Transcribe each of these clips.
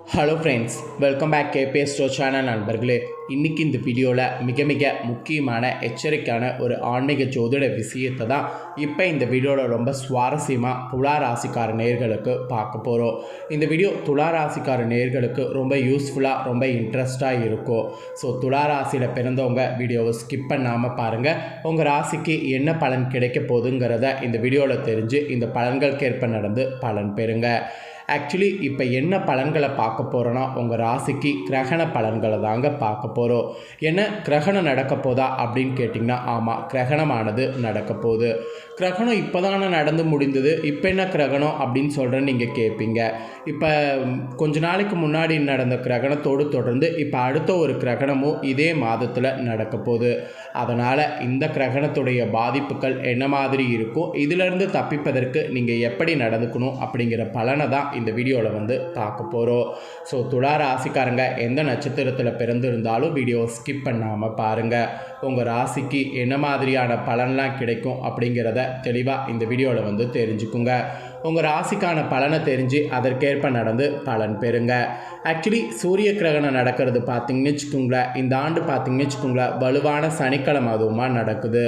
Hello friends, welcome back KPS ஸ்டோ channel நண்பர்களே. இன்றைக்கி இந்த வீடியோவில் மிக முக்கியமான எச்சரிக்கையான ஒரு ஆன்மீக ஜோதிட விஷயத்தை தான் இப்போ இந்த வீடியோவில் ரொம்ப சுவாரஸ்யமாக துலா ராசிக்கார நேயர்களுக்கு பார்க்க போகிறோம். இந்த வீடியோ துலா ராசிக்கார நேயர்களுக்கு ரொம்ப யூஸ்ஃபுல்லாக ரொம்ப இன்ட்ரெஸ்டாக இருக்கும். ஸோ துலா ராசியில் பிறந்தவங்க வீடியோவை ஸ்கிப் பண்ணாமல் பாருங்கள். உங்கள் ராசிக்கு என்ன பலன் கிடைக்க போகுதுங்கிறத இந்த வீடியோவில் தெரிஞ்சு இந்த பலன்களுக்கு ஏற்ப நடந்து பலன் பெறுங்க. ஆக்சுவலி இப்போ என்ன பலன்களை பார்க்க போகிறோன்னா, உங்கள் ராசிக்கு கிரகண பலன்களை தாங்க பார்க்க போகிறோம். என்ன கிரகணம் நடக்க போதா அப்படின்னு கேட்டிங்கன்னா, ஆமாம், கிரகணமானது நடக்க போகுது. கிரகணம் இப்போ தானே நடந்து முடிந்தது, இப்போ என்ன கிரகணம் அப்படின்னு சொல்கிறேன்னு நீங்கள் கேட்பீங்க. இப்போ கொஞ்ச நாளைக்கு முன்னாடி நடந்த கிரகணத்தோடு தொடர்ந்து இப்போ அடுத்த ஒரு கிரகணமும் இதே மாதத்தில் நடக்க போகுது. அதனால் இந்த கிரகணத்துடைய பாதிப்புகள் என்ன மாதிரி இருக்கும், இதிலிருந்து தப்பிப்பதற்கு நீங்கள் எப்படி நடந்துக்கணும் அப்படிங்கிற பலனை தான் இந்த வீடியோவில் பார்க்க போகிறோம். ஸோ துலா ராசிக்காரங்க எந்த நட்சத்திரத்தில் பிறந்திருந்தாலும் வீடியோ ஸ்கிப் பண்ணாமல் பாருங்கள். உங்கள் ராசிக்கு என்ன மாதிரியான பலன்லாம் கிடைக்கும் அப்படிங்கிறத தெளிவாக இந்த வீடியோவில் தெரிஞ்சுக்குங்க. உங்கள் ராசிக்கான பலனை தெரிஞ்சு அதற்கேற்ப நடந்து பலன் பெறுங்க. ஆக்சுவலி சூரிய கிரகணம் நடக்கிறது பார்த்திங்கன்னு வச்சுக்கோங்களேன், இந்த ஆண்டு பார்த்திங்கன்னு வச்சுக்கோங்களேன், வலுவான சனிக்கிழமை அதுவுமாக நடக்குது.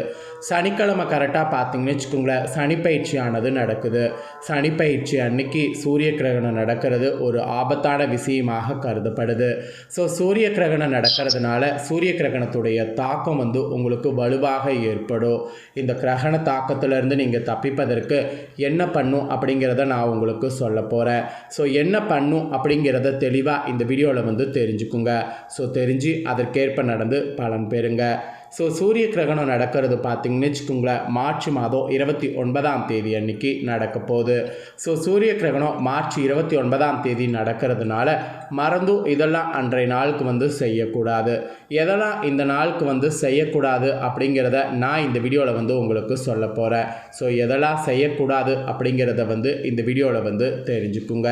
சனிக்கிழமை கரெக்டாக பார்த்திங்கன்னு வச்சுக்கோங்களேன், சனிப்பயிற்சியானது நடக்குது. சனிப்பயிற்சி அன்னைக்கு சூரிய கிரகணம் நடக்கிறது ஒரு ஆபத்தான விஷயமாக கருதப்படுது. ஸோ சூரிய கிரகணம் நடக்கிறதுனால சூரிய கிரகணத்துடைய தாக்கம் உங்களுக்கு வலுவாக ஏற்படும். இந்த கிரகண தாக்கத்திலிருந்து நீங்கள் தப்பிப்பதற்கு என்ன பண்ணும் அப்படிங்கிறத நான் உங்களுக்கு சொல்ல போகிறேன். ஸோ என்ன பண்ணும் அப்படிங்கிறத தெளிவாக இந்த வீடியோவில் தெரிஞ்சுக்குங்க. ஸோ தெரிஞ்சு அதற்கேற்ப நடந்து பலன் பெறுங்க. ஸோ சூரிய கிரகணம் நடக்கிறது பார்த்திங்கன்னு வச்சுக்கோங்களேன், மார்ச் மாதம் 29ஆம் தேதி அன்னைக்கு நடக்க போகுது. ஸோ சூரிய கிரகணம் மார்ச் 29ஆம் தேதி நடக்கிறதுனால மறந்தும் இதெல்லாம் அன்றைய நாளுக்கு செய்யக்கூடாது. எதெல்லாம் இந்த நாளுக்கு செய்யக்கூடாது அப்படிங்கிறத நான் இந்த வீடியோவில் உங்களுக்கு சொல்ல போகிறேன். ஸோ எதெல்லாம் செய்யக்கூடாது அப்படிங்கிறத இந்த வீடியோவில் தெரிஞ்சுக்குங்க.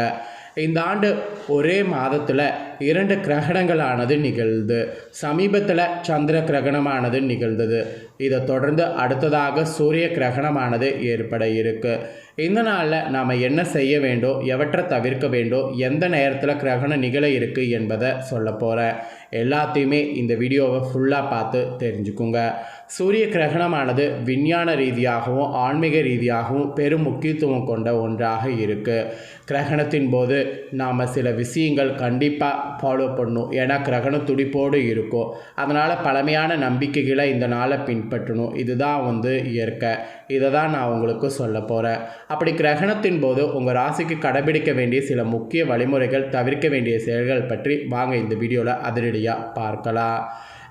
இந்த ஆண்டு ஒரே மாதத்தில் 2 கிரகணங்களானது நிகழ்ந்து, சமீபத்தில் சந்திர கிரகணமானது நிகழ்ந்தது. இதை தொடர்ந்து அடுத்ததாக சூரிய கிரகணமானது ஏற்பட இருக்கு. இந்த நாளில் நாம் என்ன செய்ய வேண்டும், எவற்றை தவிர்க்க வேண்டும், எந்த நேரத்தில் கிரகணம் நிகழ இருக்குது என்பதை சொல்ல போகிறேன். எல்லாத்தையுமே இந்த வீடியோவை ஃபுல்லாக பார்த்து தெரிஞ்சுக்குங்க. சூரிய கிரகணமானது விஞ்ஞான ரீதியாகவும் ஆன்மீக ரீதியாகவும் பெரும் முக்கியத்துவம் கொண்ட ஒன்றாக இருக்குது. கிரகணத்தின் போது நாம் சில விஷயங்கள் கண்டிப்பாக ஃபாலோ பண்ணணும். ஏன்னா கிரகணம் துடிப்போடு இருக்கும். அதனால் பழமையான நம்பிக்கைகளை இந்த நாளை பின்பற்றணும். இதுதான் இயற்கை. இதை தான் நான் உங்களுக்கு சொல்ல போகிறேன். அப்படி கிரகணத்தின் போது உங்கள் ராசிக்கு கடைபிடிக்க வேண்டிய சில முக்கிய வழிமுறைகள், தவிர்க்க வேண்டிய செயல்கள் பற்றி வாங்க இந்த வீடியோவில் அதிரடியாக பார்க்கலாம்.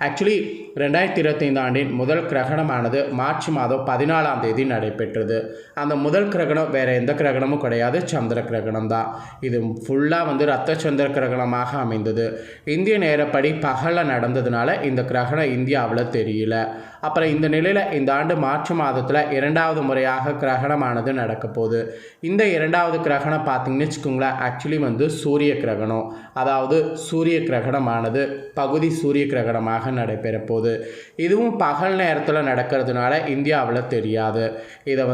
ஆக்சுவலி 2025 ஆண்டின் முதல் கிரகணமானது மார்ச் மாதம் 14ஆம் தேதி நடைபெற்றது. அந்த முதல் கிரகணம் வேறு எந்த கிரகணமும் கிடையாது, சந்திர கிரகணம் தான். இது ஃபுல்லாக ரத்த சந்திர கிரகணமாக அமைந்தது. இந்திய நேரப்படி பகலில் நடந்ததுனால இந்த கிரகணம் இந்தியாவில் தெரியல. அப்புறம் இந்த நிலையில் இந்த ஆண்டு மார்ச் மாதத்தில் 2வது முறையாக கிரகணமானது நடக்க போகுது. இந்த 2வது கிரகணம் பார்த்திங்கன்னு வச்சுக்கோங்களேன், ஆக்சுவலி சூரிய கிரகணம். அதாவது சூரிய கிரகணமானது பகுதி சூரிய கிரகணமாக நடைபெற போகுது. இதுவும் பகல் நேரத்தில் நடக்கிறதுனால இந்தியாவில் தெரியாது. இதை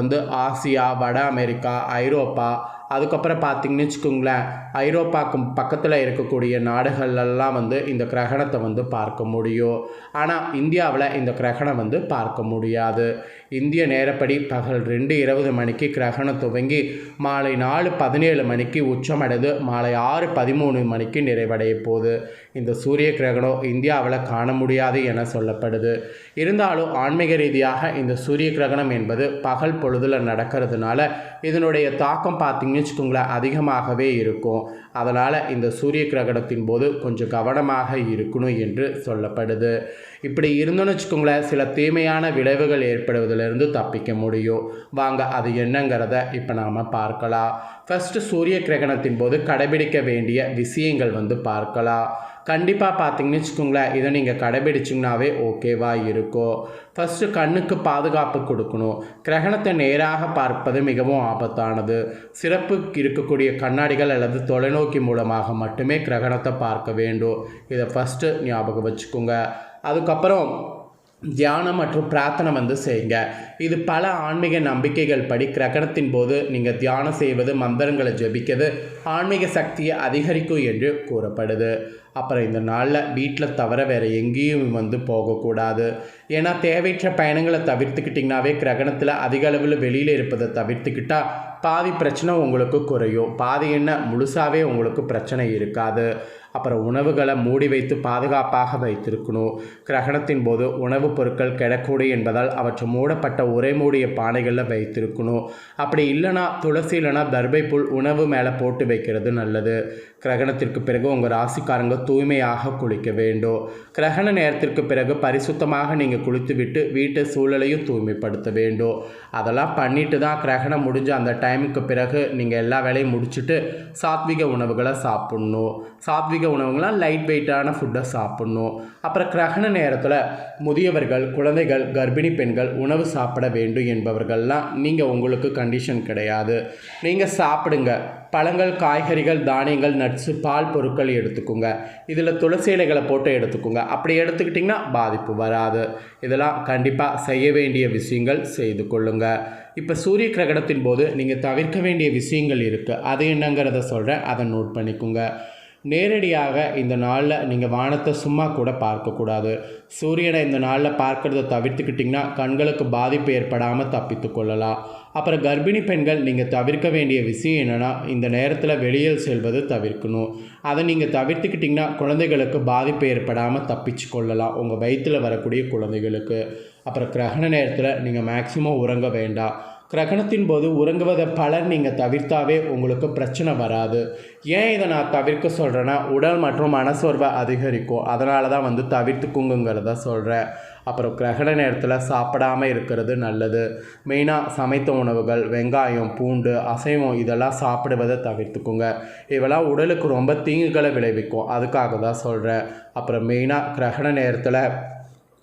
ஆசியா, வட அமெரிக்கா, ஐரோப்பா, அதுக்கப்புறம் பார்த்திங்கன்னு வச்சுக்கோங்களேன், ஐரோப்பாவுக்கு பக்கத்தில் இருக்கக்கூடிய நாடுகள்லாம் இந்த கிரகணத்தை பார்க்க முடியும். ஆனால் இந்தியாவில் இந்த கிரகணம் பார்க்க முடியாது. இந்திய நேரப்படி பகல் 2:20 மணிக்கு கிரகணம் துவங்கி மாலை 4:17 மணிக்கு உச்சமடைந்து மாலை 6:13 மணிக்கு நிறைவடைய போகுது. இந்த சூரிய கிரகணம் இந்தியாவில் காண முடியாது என சொல்லப்படுது. இருந்தாலும் ஆன்மீக ரீதியாக இந்த சூரிய கிரகணம் என்பது பகல் பொழுதில் நடக்கிறதுனால இதனுடைய தாக்கம் பார்த்திங்கன்னு வச்சுக்கோங்களேன் அதிகமாகவே இருக்கும். அதனால் இந்த சூரிய கிரகணத்தின் போது கொஞ்சம் கவனமாக இருக்கணும் என்று சொல்லப்படுது. இப்படி இருந்தோன்னு வச்சுக்கோங்களேன், சில தீமையான விளைவுகள் ஏற்படுவதிலிருந்து தப்பிக்க முடியும். வாங்க அது என்னங்கிறத இப்போ நாம் பார்க்கலாம். ஃபஸ்ட்டு சூரிய கிரகணத்தின் போது கடைபிடிக்க வேண்டிய விஷயங்கள் பார்க்கலாம். கண்டிப்பாக பார்த்திங்கன்னு வச்சுக்கோங்களேன், இதை நீங்கள் கடைபிடிச்சிங்கனாவே ஓகேவாக இருக்கும். ஃபஸ்ட்டு கண்ணுக்கு பாதுகாப்பு கொடுக்கணும். கிரகணத்தை நேராக பார்ப்பது மிகவும் ஆபத்தானது. சிறப்பு இருக்கக்கூடிய கண்ணாடிகள் அல்லது தொலைநோக்கி மூலமாக மட்டுமே கிரகணத்தை பார்க்க வேண்டும். இதை ஃபஸ்ட்டு ஞாபகம் வச்சுக்கோங்க. அதுக்கப்புறம் தியானம் மற்றும் பிரார்த்தனை வந்து செய்யுங்க. இது பல ஆன்மீக நம்பிக்கைகள் படி கிரகணத்தின் போது நீங்கள் தியானம் செய்வது, மந்திரங்களை ஜபிக்கிறது ஆன்மீக சக்தியை அதிகரிக்கும் என்று கூறப்படுது. அப்புறம் இந்த நாளில் வீட்டில் தவிர வேறு எங்கேயும் வந்து போகக்கூடாது. ஏன்னா தேவையற்ற பயணங்களை தவிர்த்துக்கிட்டிங்கனாவே கிரகணத்தில் அதிக அளவில் வெளியில் இருப்பதை தவிர்த்துக்கிட்டால் பாதி பிரச்சனை உங்களுக்கு குறையும். பாதி என்ன முழுசாகவே உங்களுக்கு பிரச்சனை இருக்காது. அப்புறம் உணவுகளை மூடி வைத்து பாதுகாப்பாக வைத்திருக்கணும். கிரகணத்தின் போது உணவுப் பொருட்கள் கெடக்கூடும் என்பதால் அவற்றை மூடப்பட்ட உரை மூடிய பானைகளில் வைத்திருக்கணும். அப்படி இல்லைனா துளசி இல்லைனா தர்பைப்புல் உணவு மேலே போட்டு வைக்கிறது நல்லது. கிரகணத்திற்கு பிறகு உங்கள் ராசிக்காரங்க தூய்மையாக குளிக்க வேண்டும். கிரகண நேரத்திற்கு பிறகு பரிசுத்தமாக நீங்கள் குளித்துவிட்டு வீட்டு சூழலையும் தூய்மைப்படுத்த வேண்டும். அதெல்லாம் பண்ணிட்டு தான் கிரகணம் முடிஞ்ச அந்த டைமுக்கு பிறகு நீங்கள் எல்லா வேலையும் முடிச்சுட்டு சாத்விக உணவுகளை சாப்பிட்ணும். சாத்விக உணவுகள்லாம் லைட் வெயிட்டான ஃபுட்டை சாப்பிட்ணும். அப்புறம் கிரகண நேரத்தில் முதியவர்கள், குழந்தைகள், கர்ப்பிணி பெண்கள் உணவு சாப்பிட வேண்டும் என்பவர்கள்லாம் நீங்கள் உங்களுக்கு கண்டிஷன் கிடையாது. நீங்கள் சாப்பிடுங்க. பழங்கள், காய்கறிகள், தானியங்கள், நட்ஸு, பால் பொருட்கள் எடுத்துக்கோங்க. இதில் துளசி இலைகளை போட்டு எடுத்துக்கோங்க. அப்படி எடுத்துக்கிட்டிங்கன்னா பாதிப்பு வராது. இதெல்லாம் கண்டிப்பாக செய்ய வேண்டிய விஷயங்கள் செய்து கொள்ளுங்க. இப்போ சூரிய கிரகணத்தின் போது நீங்கள் தவிர்க்க வேண்டிய விஷயங்கள் இருக்குது. அது என்னங்கிறத சொல்கிறேன், அதை நோட் பண்ணிக்கோங்க. நேரடியாக இந்த நாளில் நீங்கள் வானத்தை சும்மா கூட பார்க்கக்கூடாது. சூரியனை இந்த நாளில் பார்க்கறத தவிர்த்துக்கிட்டிங்கன்னா கண்களுக்கு பாதிப்பு ஏற்படாமல் தப்பித்து கொள்ளலாம். அப்புறம் கர்ப்பிணி பெண்கள் நீங்கள் தவிர்க்க வேண்டிய விஷயம் என்னென்னா, இந்த நேரத்தில் வெளியில் செல்வது தவிர்க்கணும். அதை நீங்கள் தவிர்த்துக்கிட்டிங்கன்னா குழந்தைகளுக்கு பாதிப்பு ஏற்படாமல் தப்பிச்சு கொள்ளலாம், உங்கள் வயிற்றில் வரக்கூடிய குழந்தைகளுக்கு. அப்புறம் கிரகண நேரத்தில் நீங்கள் மேக்சிமம் உறங்க வேண்டாம். கிரகணத்தின் போது உறங்குவதை பலர் நீங்கள் தவிர்த்தாவே உங்களுக்கு பிரச்சனை வராது. ஏன் இதை நான் தவிர்க்க சொல்கிறேன்னா, உடல் மற்றும் மனசோர்வை அதிகரிக்கும். அதனால தான் வந்து தவிர்த்துக்குங்கிறத சொல்கிறேன். அப்புறம் கிரகண நேரத்தில் சாப்பிடாமல் இருக்கிறது நல்லது. மெயினாக சமைத்த உணவுகள், வெங்காயம், பூண்டு, அசைவம் இதெல்லாம் சாப்பிடுவதை தவிர்த்துக்குங்க. இதெல்லாம் உடலுக்கு ரொம்ப தீங்குகளை விளைவிக்கும். அதுக்காக தான் சொல்கிறேன். அப்புறம் மெயினாக கிரகண நேரத்தில்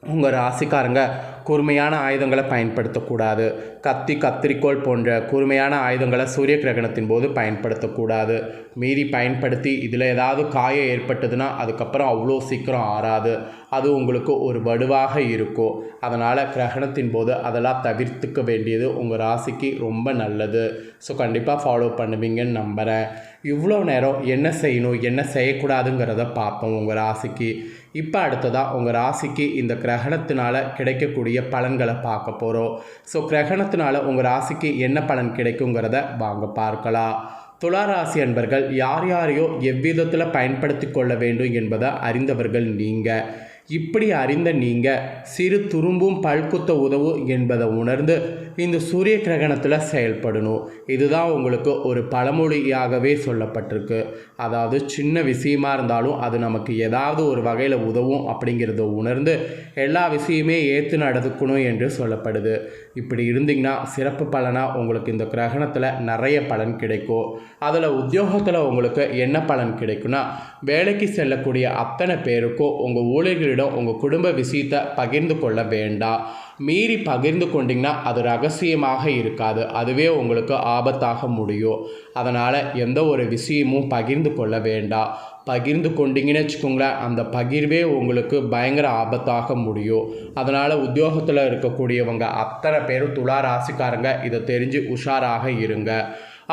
உங்கள் ராசிக்காரங்க கூர்மையான ஆயுதங்களை பயன்படுத்தக்கூடாது. கத்தி, கத்திரிக்கோள் போன்ற கூர்மையான ஆயுதங்களை சூரிய கிரகணத்தின் போது பயன்படுத்தக்கூடாது. மீறி பயன்படுத்தி இதில் ஏதாவது காயம் ஏற்பட்டதுன்னா அதுக்கப்புறம் அவ்வளோ சீக்கிரம் ஆறாது. அது உங்களுக்கு ஒரு வடுவாக இருக்கும். அதனால் கிரகணத்தின் போது அதெல்லாம் தவிர்த்துக்க வேண்டியது உங்கள் ராசிக்கு ரொம்ப நல்லது. ஸோ கண்டிப்பாக ஃபாலோ பண்ணுவீங்கன்னு நம்புகிறேன். இவ்வளோ நேரம் என்ன செய்யணும், என்ன செய்யக்கூடாதுங்கிறத பார்ப்போம் உங்கள் ராசிக்கு. இப்போ அடுத்ததாக உங்கள் ராசிக்கு இந்த கிரகணத்தினால் கிடைக்கக்கூடிய பலன்களை பார்க்க போகிறோம். ஸோ கிரகணத்தினால் உங்கள் ராசிக்கு என்ன பலன் கிடைக்குங்கிறத வாங்க பார்க்கலாம். துளாராசி அன்பர்கள் யார் யாரையோ எவ்விதத்தில் பயன்படுத்தி கொள்ள வேண்டும் என்பதை அறிந்தவர்கள் நீங்கள். இப்படி அறிந்த நீங்கள் சிறு துரும்பும் பல்குத்த உதவும் என்பதை உணர்ந்து இந்த சூரிய கிரகணத்தில் செயல்படணும். இதுதான் உங்களுக்கு ஒரு பழமொழியாகவே சொல்லப்பட்டிருக்கு. அதாவது சின்ன விஷயமா இருந்தாலும் அது நமக்கு ஏதாவது ஒரு வகையில் உதவும் அப்படிங்கிறத உணர்ந்து எல்லா விஷயமே ஏற்று நடந்துக்கணும் என்று சொல்லப்படுது. இப்படி இருந்தீங்கன்னா சிறப்பு பலனாக உங்களுக்கு இந்த கிரகணத்தில் நிறைய பலன் கிடைக்கும். அதில் உத்தியோகத்தில் உங்களுக்கு என்ன பலன் கிடைக்குன்னா, வேலைக்கு செல்லக்கூடிய அத்தனை பேருக்கும் உங்கள் ஊழியர்களிடம் உங்கள் குடும்ப விஷயத்தை பகிர்ந்து கொள்ள வேண்டாம். மீறி பகிர்ந்து கொண்டிங்கன்னா அது ரகசியமாக இருக்காது, அதுவே உங்களுக்கு ஆபத்தாக முடியும். அதனால் எந்த ஒரு விஷயமும் பகிர்ந்து கொள்ள வேண்டாம். பகிர்ந்து கொண்டீங்கன்னு வச்சுக்கோங்களேன், அந்த பகிர்வே உங்களுக்கு பயங்கர ஆபத்தாக முடியும். அதனால் உத்தியோகத்தில் இருக்கக்கூடியவங்க அத்தனை பேரும் துலா ராசிக்காரங்க இதை தெரிஞ்சு உஷாராக இருங்க.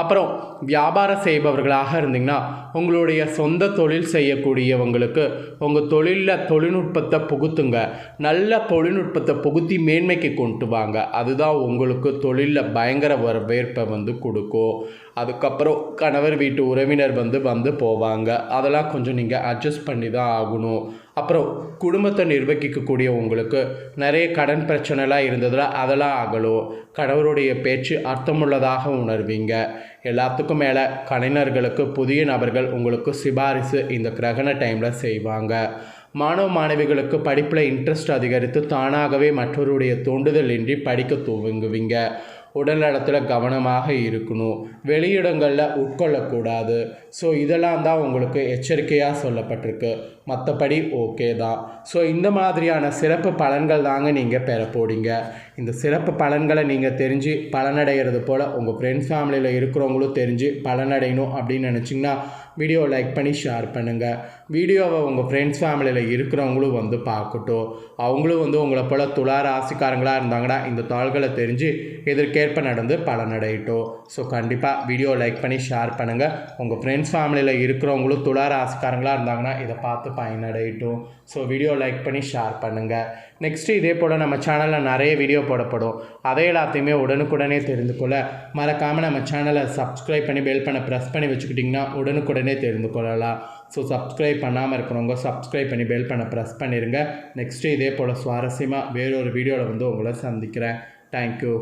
அப்புறம் வியாபாரம் செய்பவர்களாக இருந்தீங்கன்னா உங்களுடைய சொந்த தொழில் செய்யக்கூடியவங்களுக்கு உங்கள் தொழிலில் தொழில்நுட்பத்தை புகுத்துங்க. நல்ல தொழில்நுட்பத்தை புகுத்தி மேன்மைக்கு கொண்டு வாங்க. அதுதான் உங்களுக்கு தொழிலில் பயங்கர வரவேற்பை வந்து கொடுக்கும். அதுக்கப்புறம் கணவர் வீட்டு உறவினர் வந்து போவாங்க. அதெல்லாம் கொஞ்சம் நீங்கள் அட்ஜஸ்ட் பண்ணி தான் ஆகணும். அப்புறம் குடும்பத்தை நிர்வகிக்கக்கூடிய உங்களுக்கு நிறைய கடன் பிரச்சனைலாம் இருந்ததில் அதெல்லாம் ஆகலும். கணவருடைய பேச்சு அர்த்தமுள்ளதாக உணர்வீங்க. எல்லாத்துக்கும் மேலே கலைஞர்களுக்கு புதிய நபர்கள் உங்களுக்கு சிபாரிசு இந்த கிரகண டைமில் செய்வாங்க. மாணவ மாணவிகளுக்கு படிப்பில் இன்ட்ரெஸ்ட் அதிகரித்து தானாகவே மற்றவருடைய தூண்டுதல் இன்றி படிக்க துவங்குவீங்க. உடல் நலத்தில் கவனமாக இருக்கணும். வெளியிடங்களில் உட்கொள்ளக்கூடாது. ஸோ இதெல்லாம் தான் உங்களுக்கு எச்சரிக்கையாக சொல்லப்பட்டிருக்கு. மற்றபடி ஓகே தான். ஸோ இந்த மாதிரியான சிறப்பு பலன்கள் தாங்க நீங்கள் பெற போறீங்க. இந்த சிறப்பு பலன்களை நீங்கள் தெரிஞ்சு பலனடைகிறது போல் உங்கள் ஃப்ரெண்ட்ஸ் ஃபேமிலியில் இருக்கிறவங்களும் தெரிஞ்சு பலனடையணும் அப்படின்னு நினச்சிங்கன்னா வீடியோ லைக் பண்ணி ஷேர் பண்ணுங்கள். வீடியோவை உங்கள் ஃப்ரெண்ட்ஸ் ஃபேமிலியில் இருக்கிறவங்களும் வந்து பார்க்கட்டும். அவங்களும் வந்து உங்களை போல் துலா ராசிக்காரங்களாக இருந்தாங்கன்னா இந்த தாள்களை தெரிஞ்சு இதற்கேற்ப நடந்து பலனடையட்டும். ஸோ கண்டிப்பாக வீடியோ லைக் பண்ணி ஷேர் பண்ணுங்கள். உங்கள் ஃப்ரெண்ட்ஸ் ஃபேமிலியில் இருக்கிறவங்களும் துலா ராசிக்காரங்களாக இருந்தாங்கன்னா இதை பார்த்து பயனடையட்டும். ஸோ வீடியோ லைக் பண்ணி ஷேர் பண்ணுங்கள். நெக்ஸ்ட்டு இதே போல் நம்ம சேனலில் நிறைய வீடியோ போடப்படும். அதை எல்லாத்தையுமே உடனுக்குடனே தெரிந்து கொள்ள மறக்காமல் நம்ம சேனலை சப்ஸ்கிரைப் பண்ணி பெல் பண்ண ப்ரெஸ் பண்ணி வச்சுக்கிட்டிங்கன்னா உடனுக்குடனே தெரிந்து கொள்ளலாம். ஸோ சப்ஸ்கிரைப் பண்ணாமல் இருக்கிறவங்க சப்ஸ்கிரைப் பண்ணி பெல் பண்ண ப்ரெஸ் பண்ணிடுங்க. நெக்ஸ்ட்டு இதே போல் சுவாரஸ்யமாக வேறொரு வீடியோவில் வந்து உங்களை சந்திக்கிறேன். தேங்க்யூ.